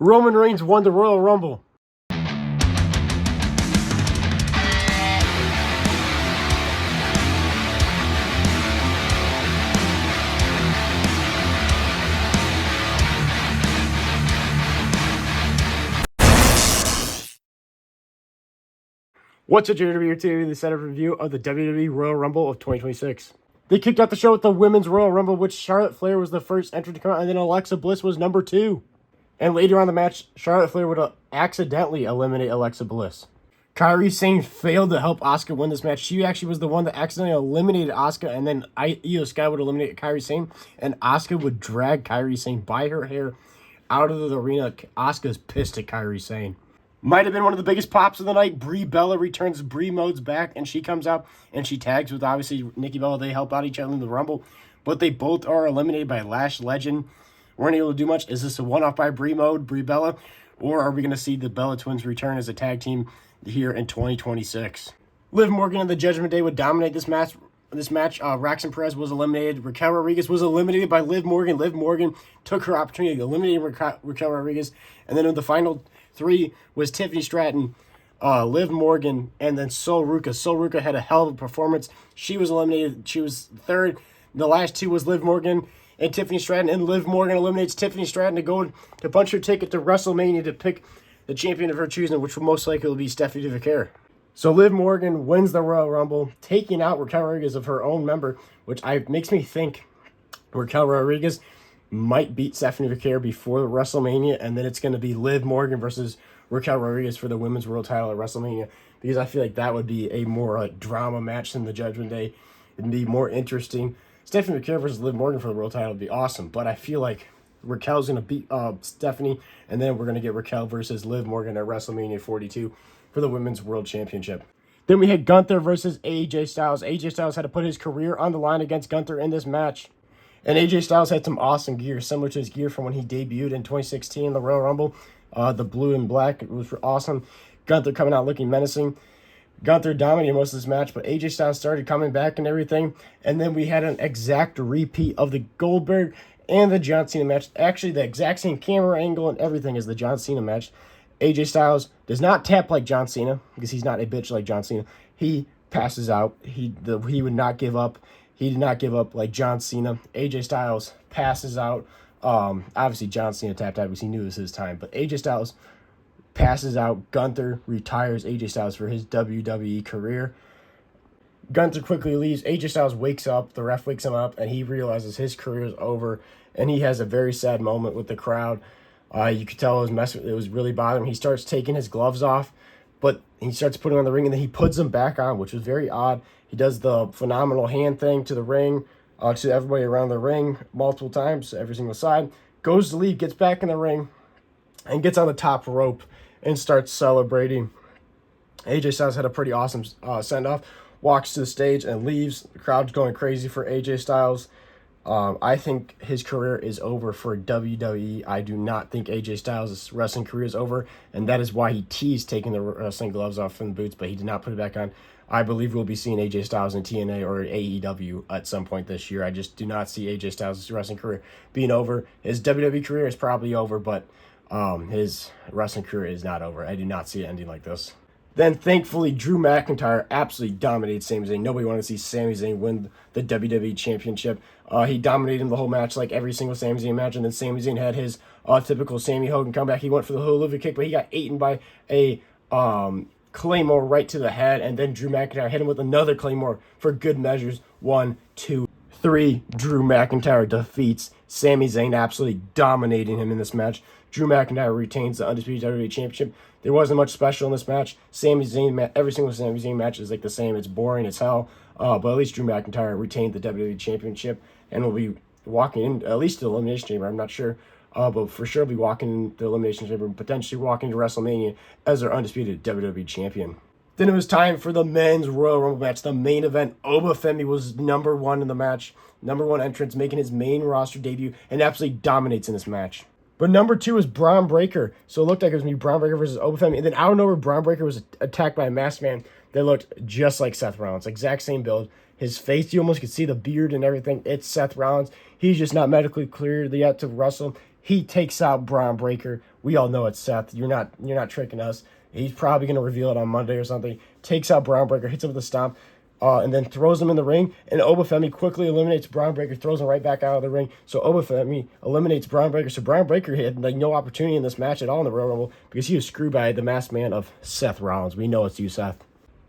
Roman Reigns won the Royal Rumble. What's up, WWE TV, the setup review of the WWE Royal Rumble of 2026. They kicked off the show with the Women's Royal Rumble, which Charlotte Flair was the first entrant to come out, and then Alexa Bliss was number 2. And later on in the match, Charlotte Flair would accidentally eliminate Alexa Bliss. Kairi Sane failed to help Asuka win this match. She actually was the one that accidentally eliminated Asuka, and then Io Sky would eliminate Kairi Sane, and Asuka would drag Kairi Sane by her hair out of the arena. Asuka's pissed at Kairi Sane. Might have been one of the biggest pops of the night. Brie Bella returns. Brie Mode's back, and she comes out, and she tags with, obviously, Nikki Bella. They help out each other in the Rumble, but they both are eliminated by Lash Legend. Weren't able to do much. Is this a one-off by Brie Mode, Brie Bella, or are we going to see the Bella Twins return as a tag team here in 2026? Liv Morgan and the Judgment Day would dominate this match. Roxanne Perez was eliminated. Raquel Rodriguez was eliminated by Liv Morgan. Liv Morgan took her opportunity to eliminate Raquel Rodriguez. And then in the final 3 was Tiffany Stratton, Liv Morgan, and then Sol Ruca. Sol Ruca had a hell of a performance. She was eliminated. She was 3rd. The last 2 was Liv Morgan and Tiffany Stratton. And Liv Morgan eliminates Tiffany Stratton to go to punch her ticket to WrestleMania to pick the champion of her choosing, which will most likely be Stephanie Vaquer. So Liv Morgan wins the Royal Rumble, taking out Raquel Rodriguez of her own member, which makes me think Raquel Rodriguez might beat Stephanie Vaquer before WrestleMania, and then it's going to be Liv Morgan versus Raquel Rodriguez for the Women's World Title at WrestleMania, because I feel like that would be a more drama match than the Judgment Day. It'd be more interesting. Stephanie Vaquer versus Liv Morgan for the World Title would be awesome, but I feel like Raquel's going to beat Stephanie, and then we're going to get Raquel versus Liv Morgan at WrestleMania 42 for the Women's World Championship. Then we had Gunther versus AJ Styles. AJ Styles had to put his career on the line against Gunther in this match. And AJ Styles had some awesome gear, similar to his gear from when he debuted in 2016 in the Royal Rumble. The blue and black was awesome. Gunther coming out looking menacing. Gunther dominated most of this match, but AJ Styles started coming back and everything. And then we had an exact repeat of the Goldberg and the John Cena match. Actually, the exact same camera angle and everything as the John Cena match. AJ Styles does not tap like John Cena because he's not a bitch like John Cena. He passes out. He would not give up. He did not give up like John Cena. AJ Styles passes out. Obviously, John Cena tapped out because he knew it was his time. But AJ Styles passes out. Gunther retires AJ Styles for his WWE career. Gunther quickly leaves. AJ Styles wakes up. The ref wakes him up, and he realizes his career is over. And he has a very sad moment with the crowd. You could tell it was really bothering him. He starts taking his gloves off, but he starts putting on the ring, and then he puts them back on, which was very odd. He does the phenomenal hand thing to the ring, to everybody around the ring multiple times, every single side. Goes to leave, gets back in the ring, and gets on the top rope and starts celebrating. AJ Styles had a pretty awesome send-off, walks to the stage and leaves. The crowd's going crazy for AJ Styles. I think his career is over for WWE. I do not think AJ Styles' wrestling career is over, and that is why he teased taking the wrestling gloves off from the boots, but he did not put it back on. I believe we'll be seeing AJ Styles in TNA or AEW at some point this year. I just do not see AJ Styles' wrestling career being over. His WWE career is probably over, but his wrestling career is not over. I do not see it ending like this. Then, thankfully, Drew McIntyre absolutely dominated Sami Zayn. Nobody wanted to see Sami Zayn win the WWE Championship. He dominated him the whole match, like every single Sami Zayn match, and then Sami Zayn had his typical Sammy Hogan comeback. He went for the hula kick, but he got eaten by a Claymore right to the head, and then Drew McIntyre hit him with another Claymore for good measures. 1, 2, 3. Drew McIntyre defeats Sami Zayn, absolutely dominating him in this match. Drew McIntyre retains the Undisputed WWE Championship. There wasn't much special in this match. Sami Zayn, every single Sami Zayn match is like the same. It's boring as hell. But at least Drew McIntyre retained the WWE Championship and will be walking in, at least to the Elimination Chamber. I'm not sure. But for sure be walking the Elimination Chamber and potentially walking to WrestleMania as their undisputed WWE Champion. Then it was time for the men's Royal Rumble match, the main event. Oba Femi was number 1 in the match. Number 1 entrance, making his main roster debut, and absolutely dominates in this match. But number 2 is Braun Breaker. So it looked like it was going to be Braun Breaker versus Oba Femi. And then out of nowhere, Braun Breaker was attacked by a masked man that looked just like Seth Rollins. Exact same build. His face, you almost could see the beard and everything. It's Seth Rollins. He's just not medically cleared yet to wrestle. He takes out Braun Breaker We all know it's Seth. You're not tricking us. He's probably going to reveal it on Monday or something. Takes out Braun Breaker, hits him with a stomp, and then throws him in the ring. And Obafemi quickly eliminates Braun Breaker, throws him right back out of the ring. So Obafemi eliminates Braun Breaker. So Braun Breaker had like no opportunity in this match at all in the Royal Rumble because he was screwed by the masked man of Seth Rollins. We know it's you, Seth.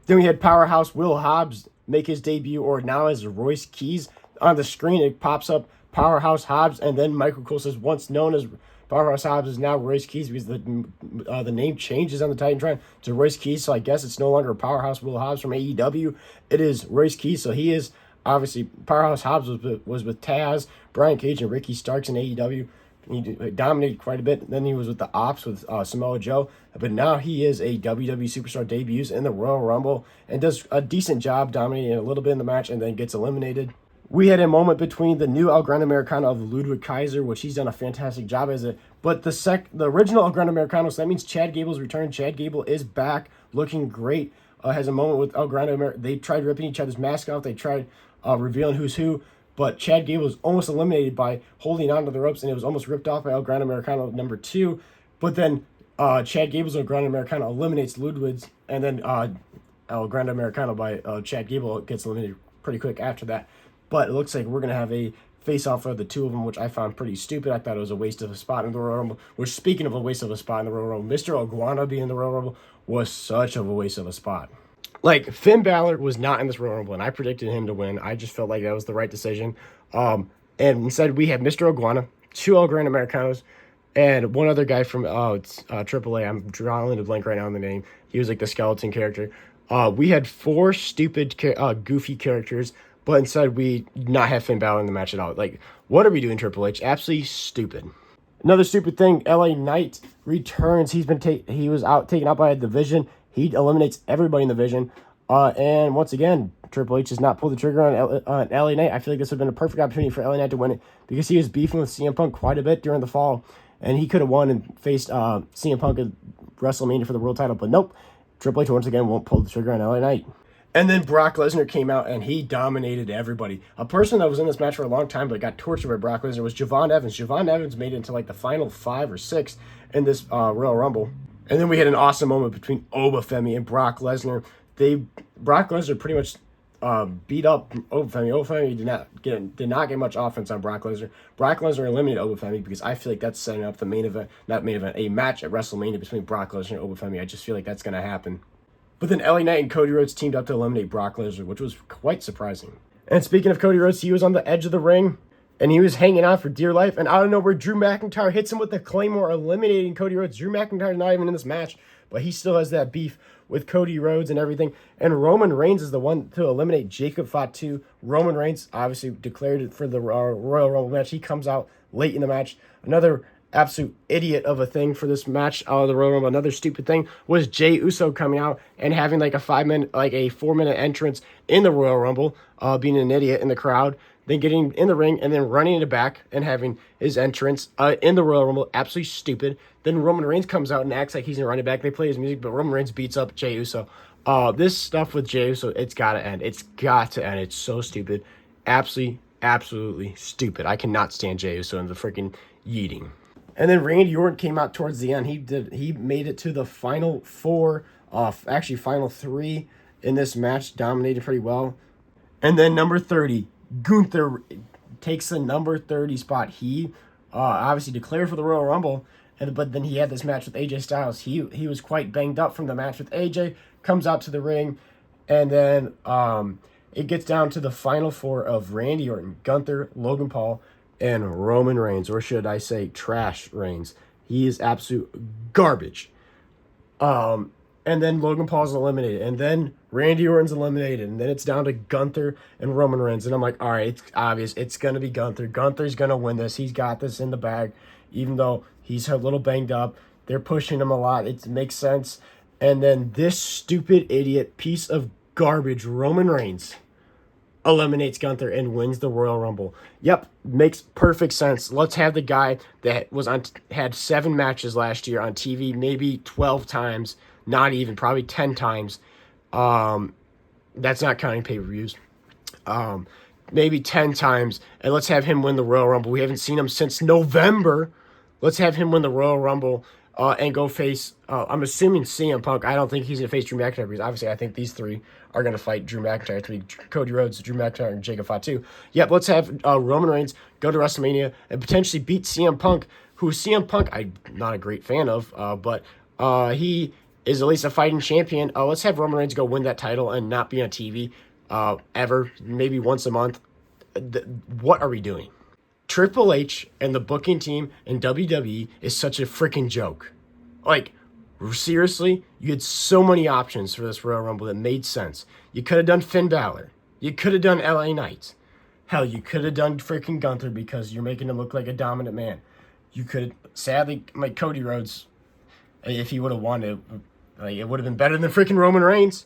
Then we had Powerhouse Will Hobbs make his debut, or now as Royce Keys. On the screen, it pops up Powerhouse Hobbs, and then Michael Cole says, once known as Powerhouse Hobbs is now Royce Keys because the name changes on the Titantron to Royce Keys, so I guess it's no longer Powerhouse Will Hobbs from AEW. It is Royce Keys, so he is obviously Powerhouse Hobbs was with Taz, Brian Cage, and Ricky Starks in AEW. He dominated quite a bit. Then he was with the Ops with Samoa Joe. But now he is a WWE Superstar, debuts in the Royal Rumble and does a decent job dominating a little bit in the match and then gets eliminated. We had a moment between the new El Gran Americano of Ludwig Kaiser, which he's done a fantastic job as it. But the original El Gran Americano, so that means Chad Gable's returned. Chad Gable is back, looking great. Has a moment with El Gran Americano. They tried ripping each other's mask off. They tried revealing who's who. But Chad Gable was almost eliminated by holding onto the ropes, and it was almost ripped off by El Gran Americano number 2. But then Chad Gable's El Gran Americano eliminates Ludwig's, and then El Gran Americano by Chad Gable gets eliminated pretty quick after that. But it looks like we're going to have a face-off of the two of them, which I found pretty stupid. I thought it was a waste of a spot in the Royal Rumble. Which, speaking of a waste of a spot in the Royal Rumble, Mr. Iguana being in the Royal Rumble was such a waste of a spot. Like, Finn Balor was not in this Royal Rumble, and I predicted him to win. I just felt like that was the right decision. And instead, we have Mr. Iguana, 2 El Gran Americanos, and one other guy from AAA. I'm drawing a blank right now on the name. He was like the skeleton character. We had 4 stupid, goofy characters, but instead we not have Finn Balor in the match at all. Like, what are we doing, Triple H? Absolutely stupid. Another stupid thing, LA Knight returns. He was taken out by a division. He eliminates everybody in the division. And once again, Triple H has not pulled the trigger on LA Knight. I feel like this would have been a perfect opportunity for LA Knight to win it because he was beefing with CM Punk quite a bit during the fall. And he could have won and faced CM Punk at WrestleMania for the world title. But nope, Triple H once again won't pull the trigger on LA Knight. And then Brock Lesnar came out and he dominated everybody. A person that was in this match for a long time but got tortured by Brock Lesnar was Javon Evans. Javon Evans made it into like the final 5 or 6 in this Royal Rumble. And then we had an awesome moment between Obafemi and Brock Lesnar. Brock Lesnar pretty much beat up Obafemi. Obafemi did not get much offense on Brock Lesnar. Brock Lesnar eliminated Obafemi because I feel like that's setting up the a match at WrestleMania between Brock Lesnar and Obafemi. I just feel like that's going to happen. But then LA Knight and Cody Rhodes teamed up to eliminate Brock Lesnar, which was quite surprising. And speaking of Cody Rhodes, he was on the edge of the ring, and he was hanging on for dear life. And out of nowhere, Drew McIntyre hits him with the Claymore, eliminating Cody Rhodes. Drew McIntyre's not even in this match, but he still has that beef with Cody Rhodes and everything. And Roman Reigns is the one to eliminate Jacob Fatu. Roman Reigns obviously declared for the Royal Rumble match. He comes out late in the match. Another absolute idiot of a thing for this match out of the Royal Rumble. Another stupid thing was Jey Uso coming out and having like a 4-minute entrance in the Royal Rumble, being an idiot in the crowd, then getting in the ring and then running in the back and having his entrance in the Royal Rumble. Absolutely stupid. Then Roman Reigns comes out and acts like he's going to run it back. They play his music, but Roman Reigns beats up Jey Uso. This stuff with Jey Uso, it's got to end. It's got to end. It's so stupid. Absolutely stupid. I cannot stand Jey Uso and the freaking yeeting. And then Randy Orton came out towards the end. He made it to the final 4, actually final 3 in this match, dominated pretty well. And then number 30, Gunther takes the number 30 spot. He obviously declared for the Royal Rumble, but then he had this match with AJ Styles. He was quite banged up from the match with AJ, comes out to the ring, and then it gets down to the final 4 of Randy Orton, Gunther, Logan Paul, and Roman Reigns, or should I say trash Reigns. He is absolute garbage. And then Logan Paul's eliminated, and then Randy Orton's eliminated, and then it's down to Gunther and Roman Reigns. And I'm like, all right, it's obvious. It's going to be Gunther. Gunther's going to win this. He's got this in the bag, even though he's a little banged up. They're pushing him a lot. It makes sense. And then this stupid idiot piece of garbage, Roman Reigns, eliminates Gunther and wins the Royal Rumble. Yep, makes perfect sense. Let's have the guy that had 7 matches last year on TV, maybe 12 times, not even, probably 10 times. That's not counting pay-per-views. Maybe 10 times, and let's have him win the Royal Rumble. We haven't seen him since November. Let's have him win the Royal Rumble and go face, I'm assuming CM Punk. I don't think he's going to face Drew McIntyre because obviously I think these three are going to fight Drew McIntyre. It's going to be Cody Rhodes, Drew McIntyre, and Jacob Fatu. Yep, let's have Roman Reigns go to WrestleMania and potentially beat CM Punk, who CM Punk I'm not a great fan of, but he is at least a fighting champion. Let's have Roman Reigns go win that title and not be on TV ever, maybe once a month. What are we doing? Triple H and the booking team in WWE is such a freaking joke. Like, seriously, you had so many options for this Royal Rumble that made sense. You could have done Finn Balor. You could have done LA Knight. Hell, you could have done freaking Gunther because you're making him look like a dominant man. You could, sadly, like Cody Rhodes, if he would have won it, like, it would have been better than freaking Roman Reigns.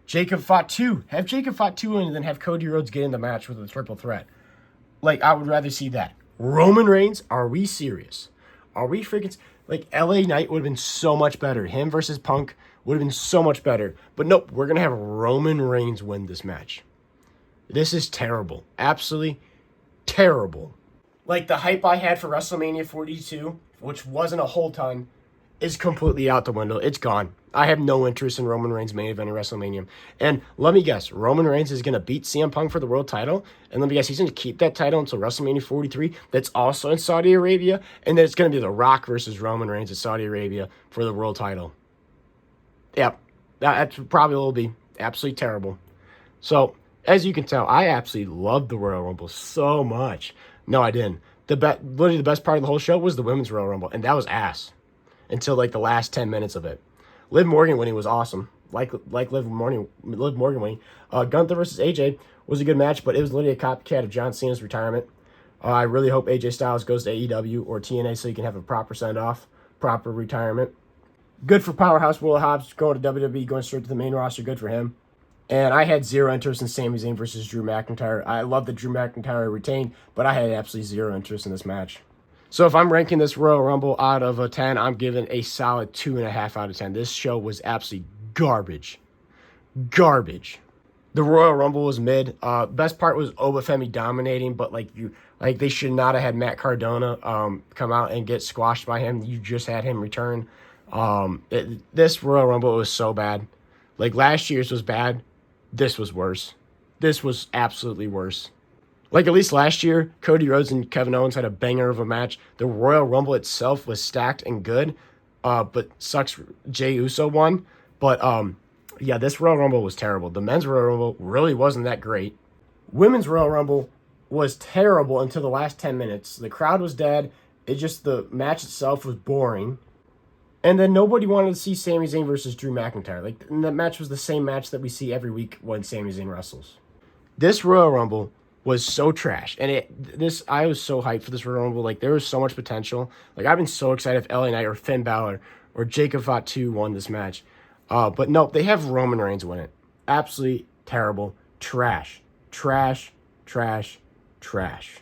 Jacob Fatu. Have Jacob Fatu in and then have Cody Rhodes get in the match with a triple threat. Like, I would rather see that. Roman Reigns, are we serious? Are we freaking... Like, LA Knight would have been so much better. Him versus Punk would have been so much better. But nope, we're going to have Roman Reigns win this match. This is terrible. Absolutely terrible. Like, the hype I had for WrestleMania 42, which wasn't a whole ton, is completely out the window. It's gone. I have no interest in Roman Reigns' main event in WrestleMania. And let me guess, Roman Reigns is going to beat CM Punk for the world title. And let me guess, he's going to keep that title until WrestleMania 43. That's also in Saudi Arabia. And then it's going to be The Rock versus Roman Reigns in Saudi Arabia for the world title. Yep. That probably will be absolutely terrible. So, as you can tell, I absolutely loved the Royal Rumble so much. No, I didn't. Literally the best part of the whole show was the Women's Royal Rumble. And that was ass. Until like the last 10 minutes of it. Liv Morgan winning was awesome. Like Liv Morgan winning. Gunther versus AJ was a good match, but it was literally a copycat of John Cena's retirement. I really hope AJ Styles goes to AEW or TNA so he can have a proper send-off, proper retirement. Good for Powerhouse Will Hobbs going to WWE, going straight to the main roster. Good for him. And I had zero interest in Sami Zayn versus Drew McIntyre. I love that Drew McIntyre retained, but I had absolutely zero interest in this match. So if I'm ranking this Royal Rumble out of a 10, I'm giving a solid 2.5 out of 10. This show was absolutely garbage. Garbage. The Royal Rumble was mid. Best part was Obafemi dominating, but they should not have had Matt Cardona come out and get squashed by him. You just had him return. This Royal Rumble was so bad. Like last year's was bad. This was worse. This was absolutely worse. Like, at least last year, Cody Rhodes and Kevin Owens had a banger of a match. The Royal Rumble itself was stacked and good, but sucks Jey Uso won. But, yeah, this Royal Rumble was terrible. The men's Royal Rumble really wasn't that great. Women's Royal Rumble was terrible until the last 10 minutes. The crowd was dead. The match itself was boring. And then nobody wanted to see Sami Zayn versus Drew McIntyre. Like, and that match was the same match that we see every week when Sami Zayn wrestles. This Royal Rumble was so trash. And I was so hyped for this Royal Rumble. Like, there was so much potential. Like, I've been so excited if LA Knight or Finn Balor or Jacob Fatu won this match. But no, they have Roman Reigns win it. Absolutely terrible. Trash. Trash. Trash. Trash.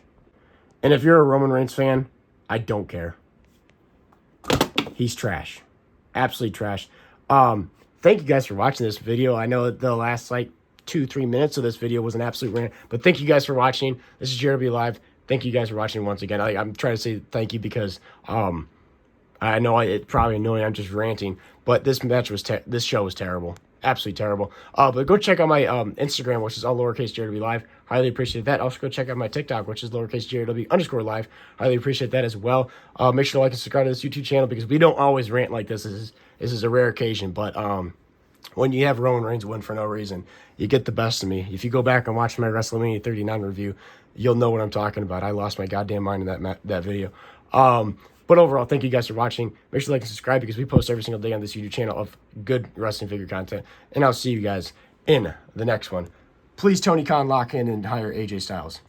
And if you're a Roman Reigns fan, I don't care. He's trash. Absolutely trash. Thank you guys for watching this video. I know the last, 2-3 minutes of this video was an absolute rant, but thank you guys for watching. This is JRB Live. Thank you guys for watching once again. I'm trying to say thank you because I know it's probably annoying. I'm just ranting, but this show was terrible, absolutely terrible. But go check out my Instagram, which is all lowercase JRB Live. Highly appreciate that. Also go check out my TikTok, which is lowercase JRW_live. Highly appreciate that as well. Make sure to like and subscribe to this YouTube channel because we don't always rant like this. This is a rare occasion, but when you have Roman Reigns win for no reason, you get the best of me. If you go back and watch my WrestleMania 39 review, you'll know what I'm talking about. I lost my goddamn mind in that video. But overall, thank you guys for watching. Make sure to like and subscribe because we post every single day on this YouTube channel of good wrestling figure content. And I'll see you guys in the next one. Please, Tony Khan, lock in and hire AJ Styles.